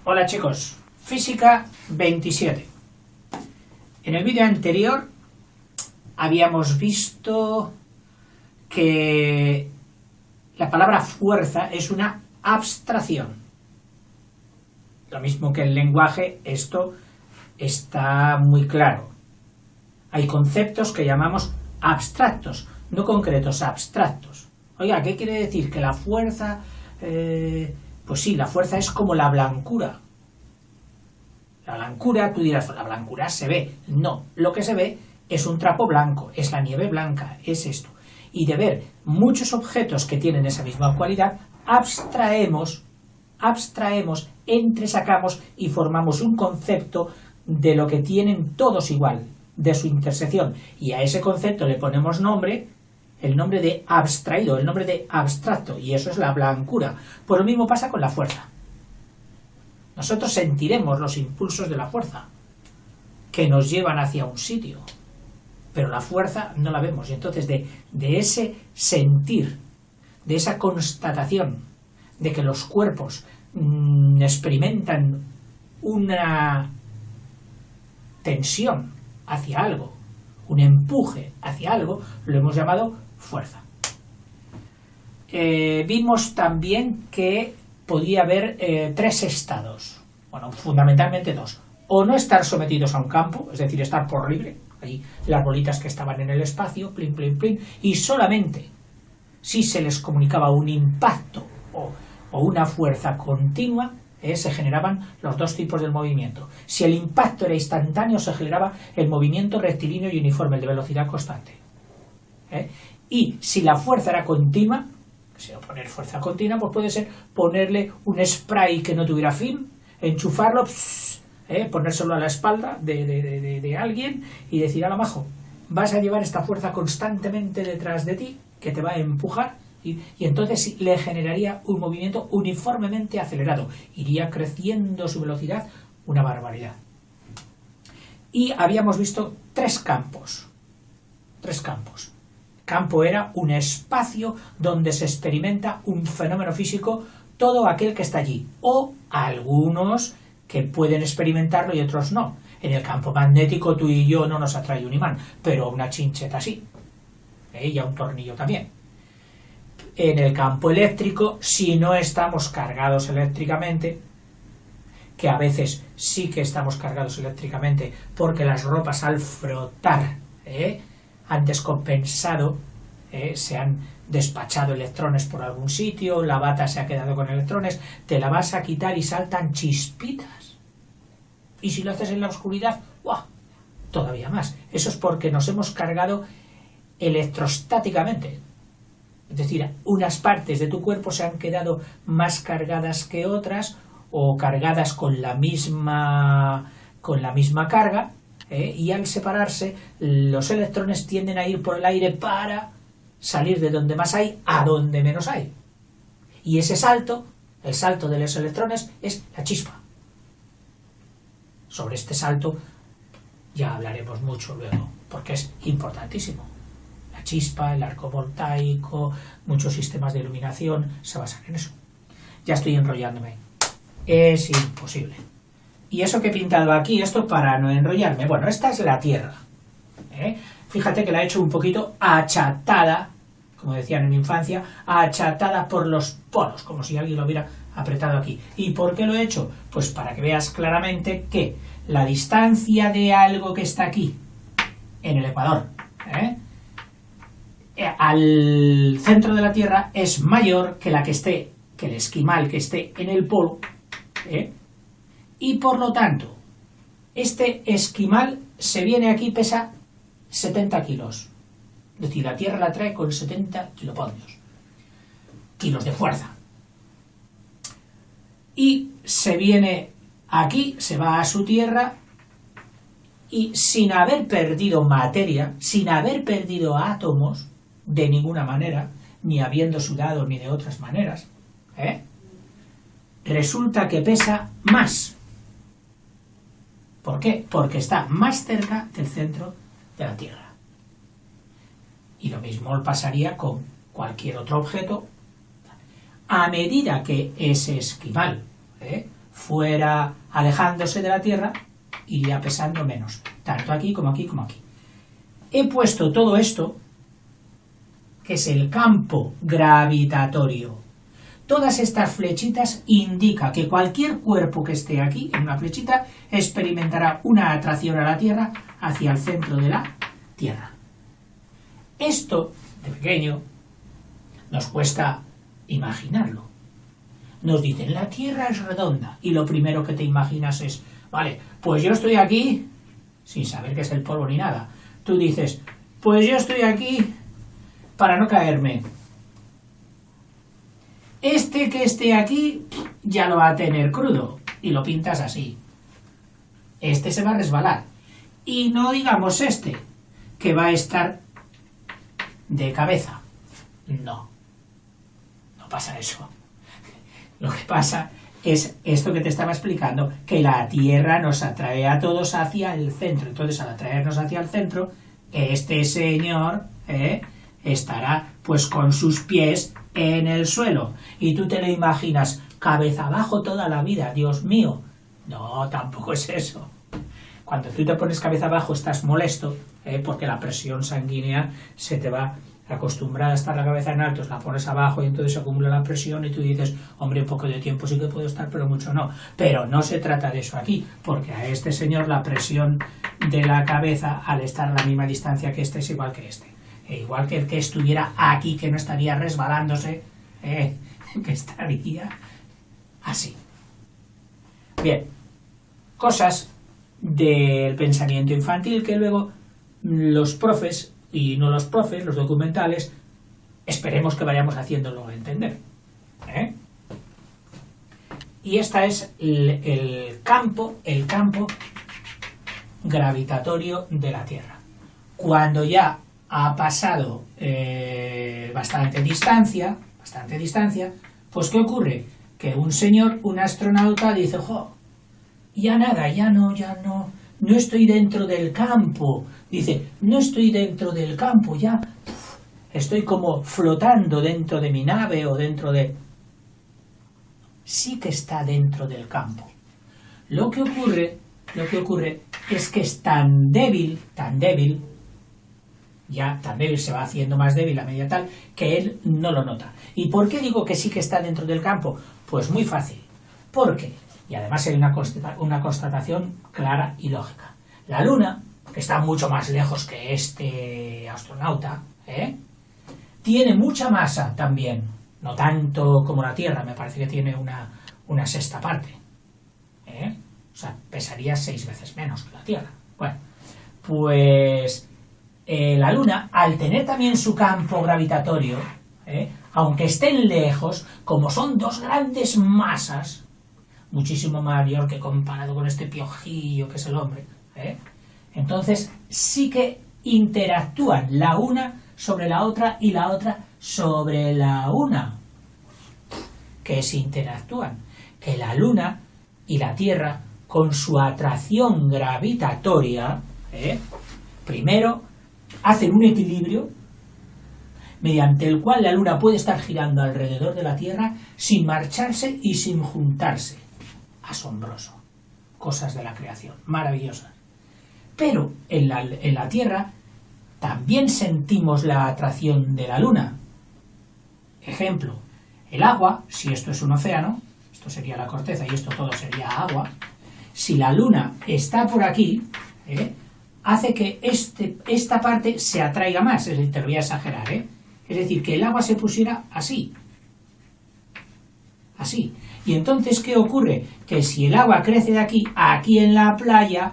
Hola chicos, Física 27. En el vídeo anterior habíamos visto que la palabra fuerza es una abstracción. Lo mismo que el lenguaje, esto está muy claro. Hay conceptos que llamamos abstractos, no concretos, abstractos. Oiga, ¿qué quiere decir? Que la fuerza... Pues sí, la fuerza es como la blancura. La blancura, tú dirás, la blancura se ve. No, lo que se ve es un trapo blanco, es la nieve blanca, es esto. Y de ver muchos objetos que tienen esa misma cualidad, abstraemos, entresacamos y formamos un concepto de lo que tienen todos igual, de su intersección. Y a ese concepto le ponemos nombre, el nombre de abstraído, el nombre de abstracto, y eso es la blancura. Pues lo mismo pasa con la fuerza. Nosotros sentiremos los impulsos de la fuerza, que nos llevan hacia un sitio, pero la fuerza no la vemos. Y entonces de ese sentir, de esa constatación de que los cuerpos experimentan una tensión hacia algo, un empuje hacia algo, lo hemos llamado fuerza. Vimos también que podía haber tres estados, bueno, fundamentalmente dos: o no estar sometidos a un campo, es decir, estar por libre, ahí las bolitas que estaban en el espacio, plin, plin, plin, y solamente si se les comunicaba un impacto o una fuerza continua, se generaban los dos tipos del movimiento. Si el impacto era instantáneo, se generaba el movimiento rectilíneo y uniforme, el de velocidad constante. Y si la fuerza era continua, si poner fuerza continua, pues puede ser ponerle un spray que no tuviera fin, enchufarlo, ponérselo a la espalda de alguien y decir: ala, majo, vas a llevar esta fuerza constantemente detrás de ti, que te va a empujar, y entonces le generaría un movimiento uniformemente acelerado, iría creciendo su velocidad una barbaridad. Y habíamos visto tres campos. Campo era un espacio donde se experimenta un fenómeno físico, todo aquel que está allí, o algunos que pueden experimentarlo y otros no. En el campo magnético tú y yo no nos atrae un imán, pero una chincheta sí, y a un tornillo también. En el campo eléctrico, si no estamos cargados eléctricamente, que a veces sí que estamos cargados eléctricamente porque las ropas al frotar han descompensado, se han despachado electrones por algún sitio, la bata se ha quedado con electrones, te la vas a quitar y saltan chispitas. Y si lo haces en la oscuridad, ¡guau!, todavía más. Eso es porque nos hemos cargado electrostáticamente. Es decir, unas partes de tu cuerpo se han quedado más cargadas que otras, o cargadas con la misma carga, y al separarse los electrones tienden a ir por el aire para salir de donde más hay a donde menos hay. Y ese salto, el salto de los electrones, es la chispa. Sobre este salto ya hablaremos mucho luego, porque es importantísimo. La chispa, el arco voltaico, muchos sistemas de iluminación se basan en eso. Ya estoy enrollándome. Es imposible. ¿Y eso que he pintado aquí? Esto para no enrollarme. Bueno, esta es la Tierra. Fíjate que la he hecho un poquito achatada, como decían en mi infancia, achatada por los polos, como si alguien lo hubiera apretado aquí. ¿Y por qué lo he hecho? Pues para que veas claramente que la distancia de algo que está aquí, en el Ecuador, al centro de la Tierra es mayor que el esquimal que esté en el polo, y por lo tanto este esquimal se viene aquí, pesa 70 kilos, es decir, la Tierra la trae con 70 kilopodios, kilos de fuerza, y se viene aquí, se va a su tierra, y sin haber perdido materia, sin haber perdido átomos de ninguna manera, ni habiendo sudado ni de otras maneras, resulta que pesa más. ¿Por qué? Porque está más cerca del centro de la Tierra. Y lo mismo pasaría con cualquier otro objeto. A medida que ese esquimal fuera alejándose de la Tierra, iría pesando menos, tanto aquí como aquí como aquí. He puesto todo esto, que es el campo gravitatorio. Todas estas flechitas indican que cualquier cuerpo que esté aquí, en una flechita, experimentará una atracción a la Tierra hacia el centro de la Tierra. Esto, de pequeño, nos cuesta imaginarlo. Nos dicen, la Tierra es redonda, y lo primero que te imaginas es, vale, pues yo estoy aquí, sin saber qué es el polvo ni nada. Tú dices, pues yo estoy aquí para no caerme. Este que esté aquí ya lo va a tener crudo, y lo pintas así. Este se va a resbalar. Y no digamos este, que va a estar de cabeza. No pasa eso. Lo que pasa es esto que te estaba explicando, que la Tierra nos atrae a todos hacia el centro. Entonces, al atraernos hacia el centro, este señor estará pues con sus pies en el suelo. Y tú te lo imaginas cabeza abajo toda la vida. Dios mío. No, tampoco es eso. Cuando tú te pones cabeza abajo estás molesto, porque la presión sanguínea se te va acostumbrada a estar la cabeza en alto, la pones abajo y entonces se acumula la presión y tú dices, hombre, un poco de tiempo sí que puedo estar, pero mucho no. Pero no se trata de eso aquí, porque a este señor la presión de la cabeza, al estar a la misma distancia que este, es igual que este. Igual que el que estuviera aquí, que no estaría resbalándose, que estaría así. Bien, cosas del pensamiento infantil que luego los profes, y no los profes, los documentales, esperemos que vayamos haciéndolo entender. Y este es el campo gravitatorio de la Tierra. Cuando ya ha pasado bastante distancia, pues ¿qué ocurre? Que un señor, un astronauta, dice, ya nada, ya no estoy dentro del campo. Dice, no estoy dentro del campo, ya estoy como flotando dentro de mi nave o dentro de... Sí que está dentro del campo. Lo que ocurre es que es tan débil, se va haciendo más débil a medida tal, que él no lo nota. ¿Y por qué digo que sí que está dentro del campo? Pues muy fácil. Porque, y además hay una constatación clara y lógica, la Luna, que está mucho más lejos que este astronauta, tiene mucha masa también, no tanto como la Tierra, me parece que tiene una sexta parte, o sea, pesaría 6 veces menos que la Tierra. Bueno, pues la Luna, al tener también su campo gravitatorio, aunque estén lejos, como son dos grandes masas, muchísimo mayor que comparado con este piojillo que es el hombre, entonces sí que interactúan la una sobre la otra y la otra sobre la una. ¿Qué se interactúan? Que la Luna y la Tierra, con su atracción gravitatoria, primero hacen un equilibrio mediante el cual la Luna puede estar girando alrededor de la Tierra sin marcharse y sin juntarse. Asombroso. Cosas de la creación, maravillosas. Pero en la Tierra también sentimos la atracción de la Luna. Ejemplo, el agua, si esto es un océano, esto sería la corteza y esto todo sería agua, si la Luna está por aquí, hace que esta parte se atraiga más, es decir, te lo voy a exagerar, es decir, que el agua se pusiera así. Así. Y entonces, ¿qué ocurre? Que si el agua crece de aquí en la playa,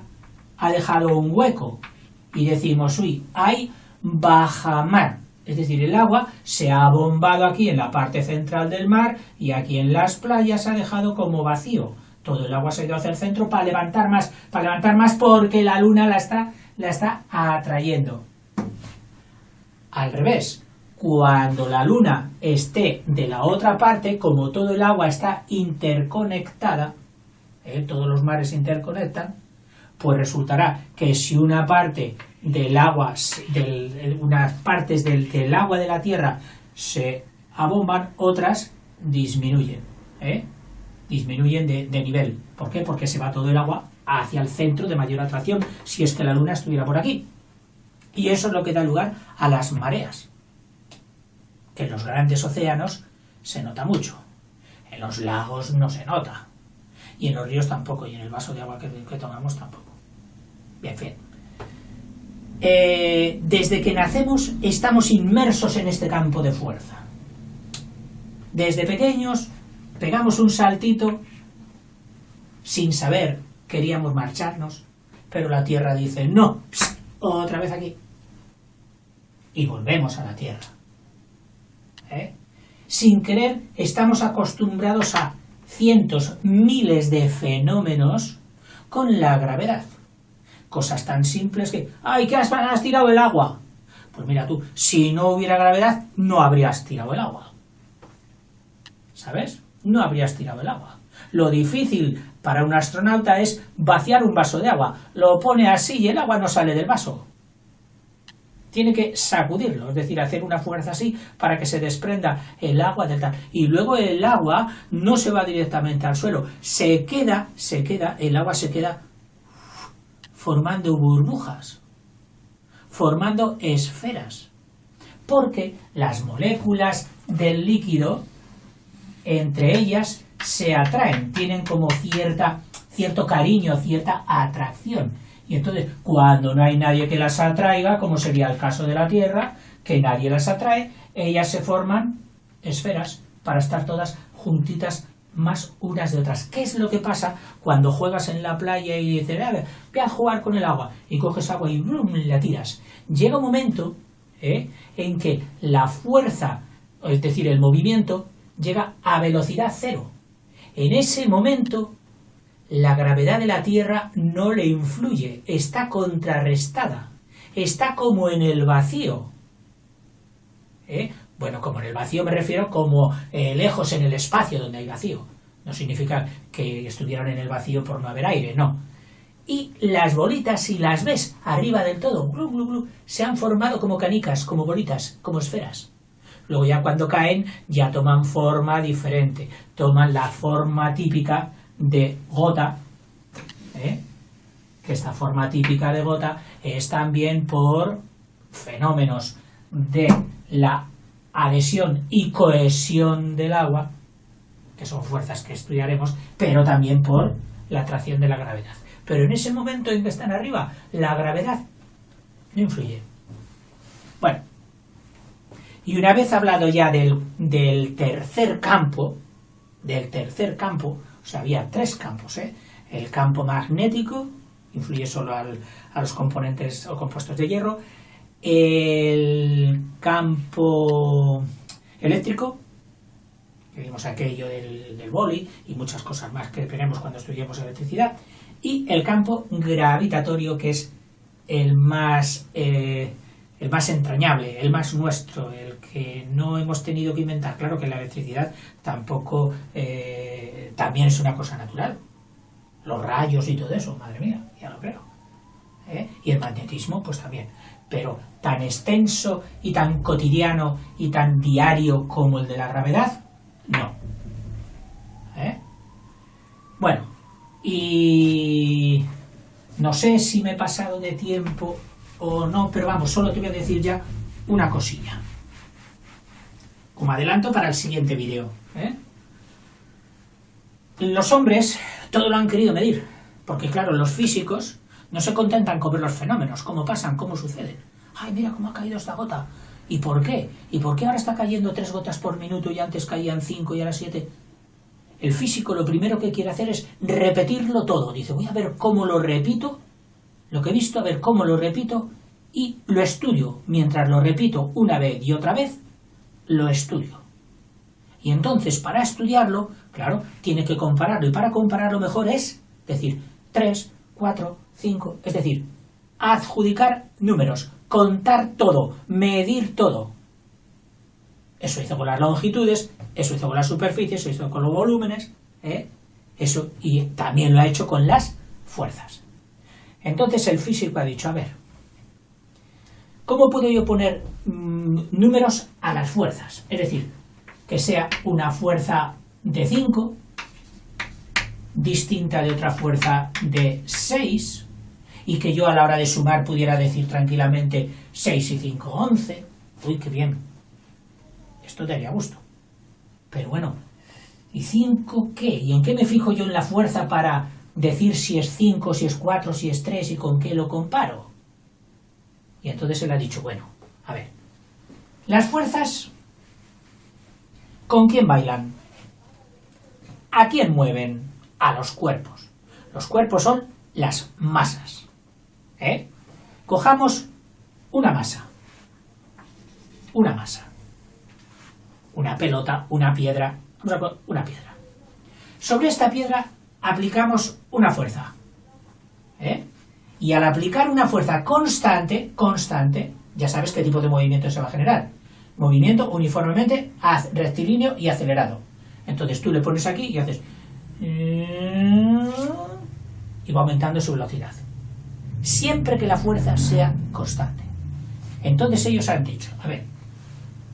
ha dejado un hueco. Y decimos, uy, hay bajamar. Es decir, el agua se ha bombado aquí en la parte central del mar y aquí en las playas ha dejado como vacío. Todo el agua se ha ido hacia el centro para levantar más porque la Luna la está atrayendo. Al revés. Cuando la Luna esté de la otra parte, como todo el agua está interconectada, todos los mares se interconectan, pues resultará que si una parte del agua, unas partes del agua de la Tierra se abomban, otras disminuyen. disminuyen de nivel. ¿Por qué? Porque se va todo el agua hacia el centro de mayor atracción, si es que la Luna estuviera por aquí. Y eso es lo que da lugar a las mareas, que en los grandes océanos se nota mucho, en los lagos no se nota, y en los ríos tampoco, y en el vaso de agua que tomamos tampoco. Bien, bien. Desde que nacemos estamos inmersos en este campo de fuerza. Desde pequeños pegamos un saltito, sin saber queríamos marcharnos, pero la Tierra dice no, pss, otra vez aquí, y volvemos a la Tierra. Sin querer estamos acostumbrados a cientos, miles de fenómenos con la gravedad. Cosas tan simples que, ¡ay, que has tirado el agua! Pues mira tú, si no hubiera gravedad, no habrías tirado el agua. ¿Sabes? No habrías tirado el agua. Lo difícil para un astronauta es vaciar un vaso de agua. Lo pone así y el agua no sale del vaso. Tiene que sacudirlo, es decir, hacer una fuerza así para que se desprenda el agua del tal. Y luego el agua no se va directamente al suelo, el agua se queda formando burbujas, formando esferas, porque las moléculas del líquido, entre ellas, se atraen, tienen como cierto cariño, cierta atracción. Y entonces, cuando no hay nadie que las atraiga, como sería el caso de la Tierra, que nadie las atrae, ellas se forman esferas para estar todas juntitas más unas de otras. ¿Qué es lo que pasa cuando juegas en la playa y dices, a ver, voy a jugar con el agua, y coges agua y ¡brum!, la tiras? Llega un momento en que la fuerza, es decir, el movimiento, llega a velocidad cero. En ese momento, la gravedad de la Tierra no le influye, está contrarrestada, está como en el vacío. Bueno, como en el vacío me refiero como lejos en el espacio donde hay vacío. No significa que estuvieran en el vacío por no haber aire, no. Y las bolitas, si las ves arriba del todo, glu, glu, glu, se han formado como canicas, como bolitas, como esferas. Luego ya cuando caen ya toman forma diferente, toman la forma típica de gota, que esta forma típica de gota es también por fenómenos de la adhesión y cohesión del agua, que son fuerzas que estudiaremos, pero también por la atracción de la gravedad. Pero en ese momento en que están arriba, la gravedad no influye. Bueno, y una vez hablado ya del tercer campo, o sea, había tres campos, el campo magnético, influye solo a los componentes o compuestos de hierro, el campo eléctrico, que vimos aquello del boli y muchas cosas más que veremos cuando estudiemos electricidad, y el campo gravitatorio, que es el más entrañable, el más nuestro, el que no hemos tenido que inventar. Claro que la electricidad tampoco también es una cosa natural, los rayos y todo eso, madre mía, ya lo creo, y el magnetismo pues también, pero tan extenso y tan cotidiano y tan diario como el de la gravedad, no. Bueno, y no sé si me he pasado de tiempo o no, pero vamos, solo te voy a decir ya una cosilla como adelanto para el siguiente vídeo. Los hombres todo lo han querido medir, porque claro, los físicos no se contentan con ver los fenómenos, cómo pasan, cómo suceden. ¡Ay, mira cómo ha caído esta gota! ¿Y por qué? ¿Y por qué ahora está cayendo 3 gotas por minuto y antes caían 5 y ahora 7? El físico lo primero que quiere hacer es repetirlo todo. Dice, voy a ver cómo lo repito, lo que he visto, a ver cómo lo repito, y lo estudio. Mientras lo repito una vez y otra vez, lo estudio. Y entonces, para estudiarlo, claro, tiene que compararlo. Y para compararlo mejor es decir 3, 4, 5, es decir, adjudicar números, contar todo, medir todo. Eso hizo con las longitudes, eso hizo con las superficies, eso hizo con los volúmenes, eso, y también lo ha hecho con las fuerzas. Entonces el físico ha dicho, a ver, ¿cómo puedo yo poner números a las fuerzas? Es decir, que sea una fuerza de 5 distinta de otra fuerza de 6, y que yo a la hora de sumar pudiera decir tranquilamente 6 y 5, 11. Uy, qué bien. Esto te haría gusto. Pero bueno, ¿y 5 qué? ¿Y en qué me fijo yo en la fuerza para decir si es 5, si es 4, si es 3 y con qué lo comparo? Y entonces él ha dicho, bueno, a ver, las fuerzas, ¿con quién bailan? ¿A quién mueven? A los cuerpos. Los cuerpos son las masas. Cojamos una masa. Una masa. Una pelota, una piedra. Una piedra. Sobre esta piedra aplicamos una fuerza. Y al aplicar una fuerza constante, ya sabes qué tipo de movimiento se va a generar. Movimiento uniformemente rectilíneo y acelerado. Entonces tú le pones aquí y haces... y va aumentando su velocidad. Siempre que la fuerza sea constante. Entonces ellos han dicho, a ver,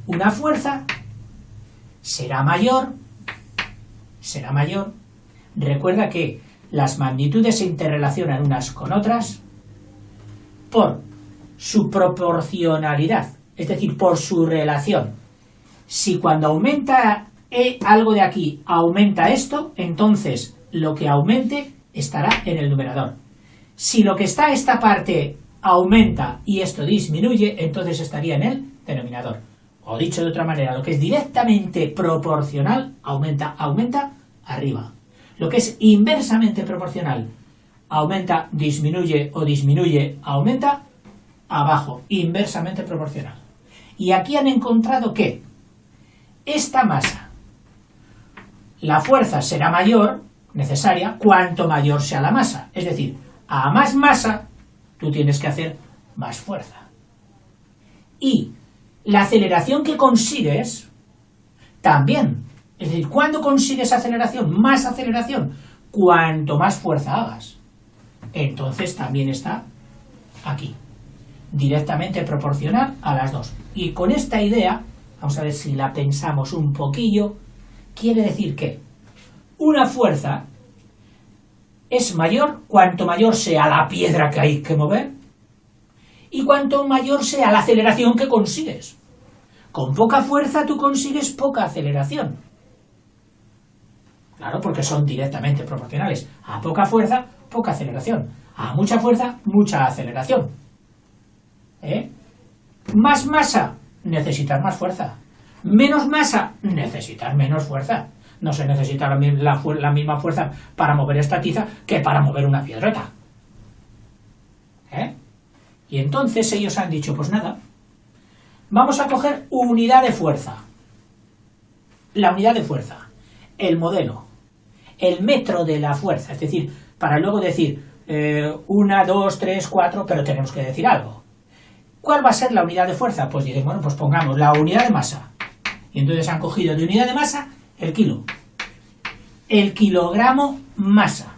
una fuerza será mayor. Recuerda que las magnitudes se interrelacionan unas con otras por su proporcionalidad, es decir, por su relación. Si cuando aumenta algo de aquí aumenta esto, entonces lo que aumente estará en el numerador. Si lo que está esta parte aumenta y esto disminuye, entonces estaría en el denominador. O dicho de otra manera, lo que es directamente proporcional aumenta arriba. Lo que es inversamente proporcional aumenta, disminuye o disminuye, aumenta abajo, inversamente proporcional. Y aquí han encontrado que esta masa, la fuerza será mayor, necesaria, cuanto mayor sea la masa. Es decir, a más masa, tú tienes que hacer más fuerza. Y la aceleración que consigues, también. Es decir, ¿cuándo consigues aceleración? Más aceleración. Cuanto más fuerza hagas. Entonces también está aquí. Directamente proporcional a las dos. Y con esta idea, vamos a ver si la pensamos un poquillo, quiere decir que una fuerza es mayor cuanto mayor sea la piedra que hay que mover y cuanto mayor sea la aceleración que consigues. Con poca fuerza tú consigues poca aceleración. Claro, porque son directamente proporcionales. A poca fuerza, poca aceleración. A mucha fuerza, mucha aceleración. Más masa, necesitas más fuerza. Menos masa, necesitas menos fuerza. No se necesita la misma fuerza para mover esta tiza que para mover una piedrota. Y entonces ellos han dicho, pues nada, vamos a coger unidad de fuerza. La unidad de fuerza. El modelo. El metro de la fuerza. Es decir, para luego decir 1, 2, 3, 4, pero tenemos que decir algo. ¿Cuál va a ser la unidad de fuerza? Pues dicen, bueno, pues pongamos la unidad de masa. Y entonces han cogido de unidad de masa el kilo. El kilogramo masa.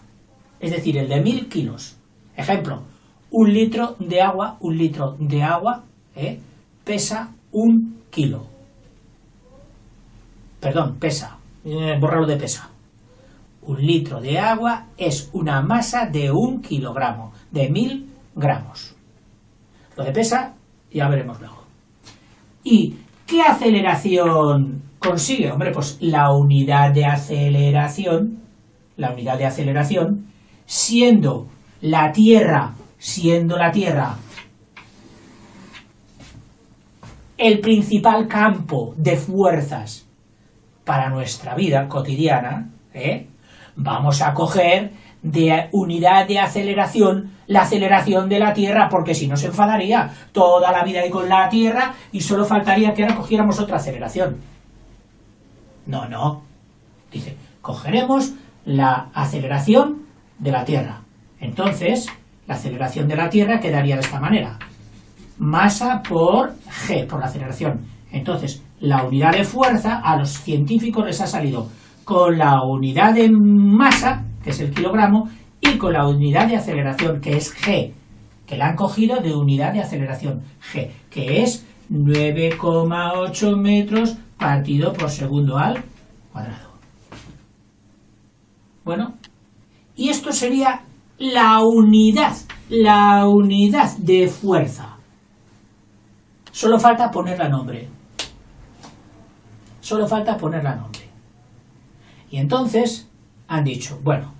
Es decir, el de 1000 kilos. Ejemplo, un litro de agua pesa 1 kilo. Perdón, pesa. Borrarlo de pesa. 1 litro de agua es una masa de 1 kilogramo, de 1000 gramos. Lo de pesa ya veremos luego. ¿Y qué aceleración consigue? Hombre, pues la unidad de aceleración, siendo la Tierra el principal campo de fuerzas para nuestra vida cotidiana, vamos a coger de unidad de aceleración la aceleración de la Tierra, porque si no se enfadaría toda la vida ahí con la Tierra y solo faltaría que ahora cogiéramos otra aceleración. No. Dice, cogeremos la aceleración de la Tierra. Entonces, la aceleración de la Tierra quedaría de esta manera. Masa por G, por la aceleración. Entonces, la unidad de fuerza a los científicos les ha salido con la unidad de masa, que es el kilogramo, y con la unidad de aceleración, que es G, que la han cogido de unidad de aceleración, G, que es 9,8 metros partido por segundo al cuadrado. Bueno, Y esto sería la unidad de fuerza. Solo falta ponerle nombre. Solo falta ponerle nombre. Y entonces han dicho, bueno,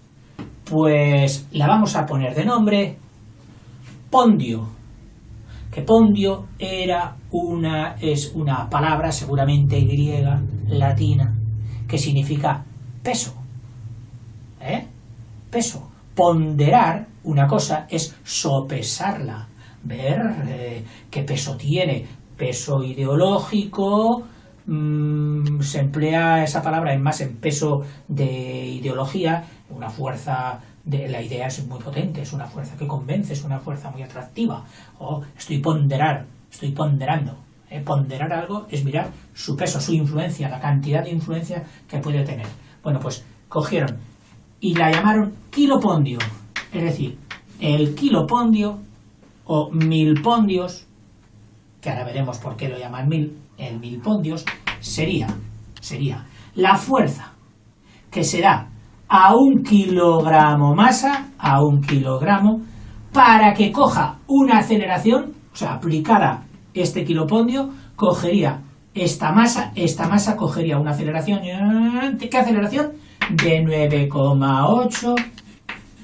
pues la vamos a poner de nombre pondio. Que pondio es una palabra seguramente griega, latina, que significa peso. Peso. Ponderar una cosa es sopesarla, ver qué peso tiene. Peso ideológico, se emplea esa palabra más en peso de ideología, una fuerza, la idea es muy potente, es una fuerza que convence, es una fuerza muy atractiva. Estoy ponderando. Ponderar algo es mirar su peso, su influencia, la cantidad de influencia que puede tener. Bueno, pues cogieron y la llamaron kilopondio, es decir, el kilopondio o milpondios, que ahora veremos por qué lo llaman el milpondios, sería la fuerza que se da a 1 kilogramo masa, a 1 kilogramo, para que coja una aceleración, o sea, aplicada este kilopondio, cogería esta masa cogería una aceleración, ¿qué aceleración? De 9,8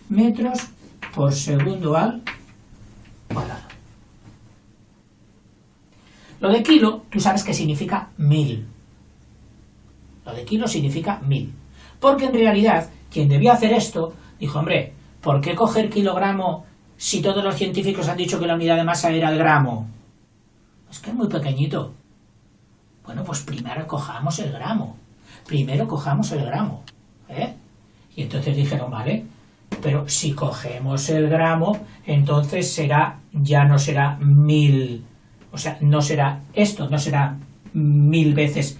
metros por segundo al cuadrado. Lo de kilo, tú sabes que significa 1000. Lo de kilo significa 1000. Porque en realidad, quien debió hacer esto, dijo, hombre, ¿por qué coger kilogramo si todos los científicos han dicho que la unidad de masa era el gramo? Es que es muy pequeñito. Bueno, pues primero cojamos el gramo. Y entonces dijeron, vale, pero si cogemos el gramo, entonces ya no será 1000. O sea, no será 1000 veces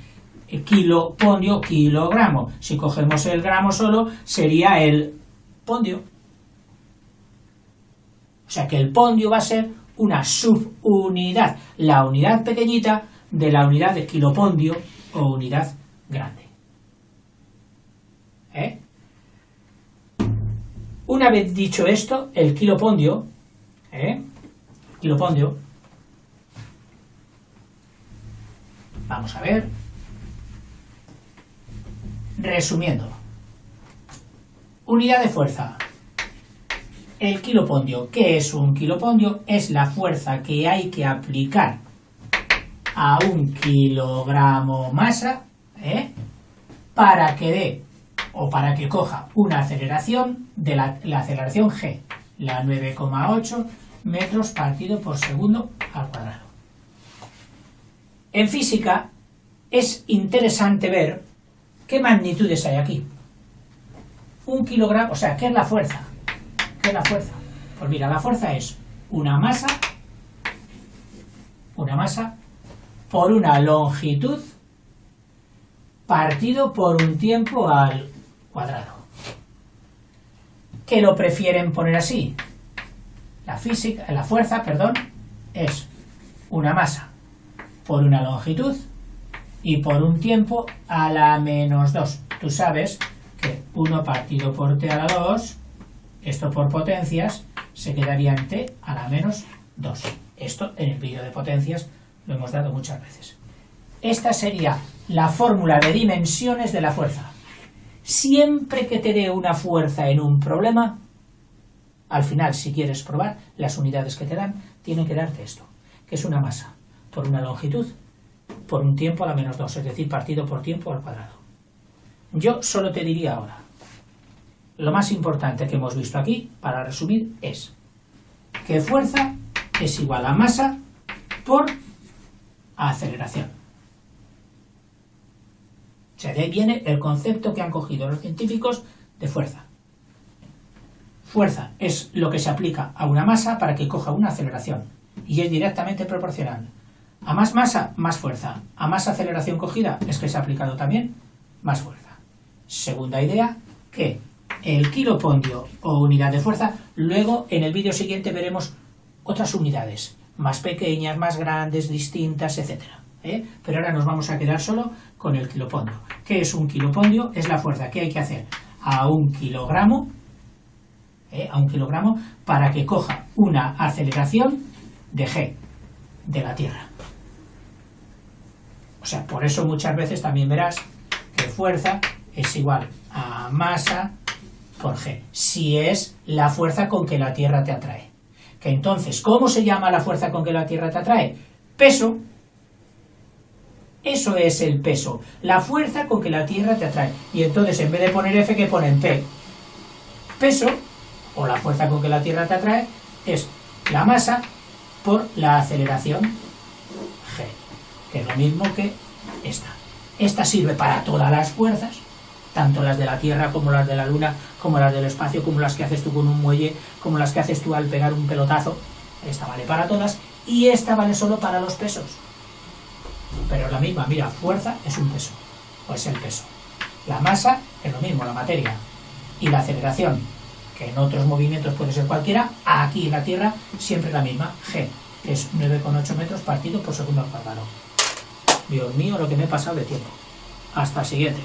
kilopondio, kilogramo. Si cogemos el gramo solo, sería el pondio. O sea que el pondio va a ser una subunidad, la unidad pequeñita de la unidad de kilopondio o unidad grande. Una vez dicho esto, el kilopondio, vamos a ver, resumiendo, unidad de fuerza. El kilopondio, ¿qué es un kilopondio? Es la fuerza que hay que aplicar a 1 kilogramo masa, para que dé o para que coja una aceleración de la aceleración g, la 9,8 metros partido por segundo al cuadrado. En física es interesante ver qué magnitudes hay aquí. 1 kilogramo, o sea, ¿qué es la fuerza? ¿Qué es la fuerza? Pues mira, la fuerza es una masa por una longitud partido por un tiempo al cuadrado. ¿Qué lo prefieren poner así? La fuerza es una masa por una longitud y por un tiempo a la menos 2. Tú sabes que 1 partido por t a la 2, esto por potencias, se quedaría en t a la menos 2. Esto en el vídeo de potencias lo hemos dado muchas veces. Esta sería la fórmula de dimensiones de la fuerza. Siempre que te dé una fuerza en un problema, al final, si quieres probar, las unidades que te dan tienen que darte esto, que es una masa por una longitud por un tiempo a la menos 2, es decir, partido por tiempo al cuadrado. Yo solo te diría ahora, lo más importante que hemos visto aquí, para resumir, es que fuerza es igual a masa por aceleración. O sea, de ahí viene el concepto que han cogido los científicos de fuerza. Fuerza es lo que se aplica a una masa para que coja una aceleración y es directamente proporcional. A más masa, más fuerza. A más aceleración cogida es que se ha aplicado también más fuerza. Segunda idea, que el kilopondio o unidad de fuerza, luego en el vídeo siguiente veremos otras unidades, más pequeñas, más grandes, distintas, etc. Pero ahora nos vamos a quedar solo con el kilopondio. ¿Qué es un kilopondio? Es la fuerza que hay que hacer a 1 kilogramo a 1 kilogramo, para que coja una aceleración de g, de la Tierra. O sea, por eso muchas veces también verás que fuerza es igual a masa por g, si es la fuerza con que la Tierra te atrae. Que entonces, ¿cómo se llama la fuerza con que la Tierra te atrae? Peso. Eso es el peso, la fuerza con que la Tierra te atrae. Y entonces, en vez de poner F, ¿qué ponen? P. Peso, o la fuerza con que la Tierra te atrae, es la masa por la aceleración g, que es lo mismo que esta. Esta sirve para todas las fuerzas, tanto las de la Tierra como las de la Luna, como las del espacio, como las que haces tú con un muelle, como las que haces tú al pegar un pelotazo. Esta vale para todas, y esta vale solo para los pesos. Pero es la misma, mira, fuerza es un peso, o es el peso. La masa es lo mismo, la materia. Y la aceleración, que en otros movimientos puede ser cualquiera, aquí en la Tierra siempre es la misma, g, que es 9,8 metros partido por segundo al cuadrado. Dios mío, lo que me he pasado de tiempo. Hasta el siguiente.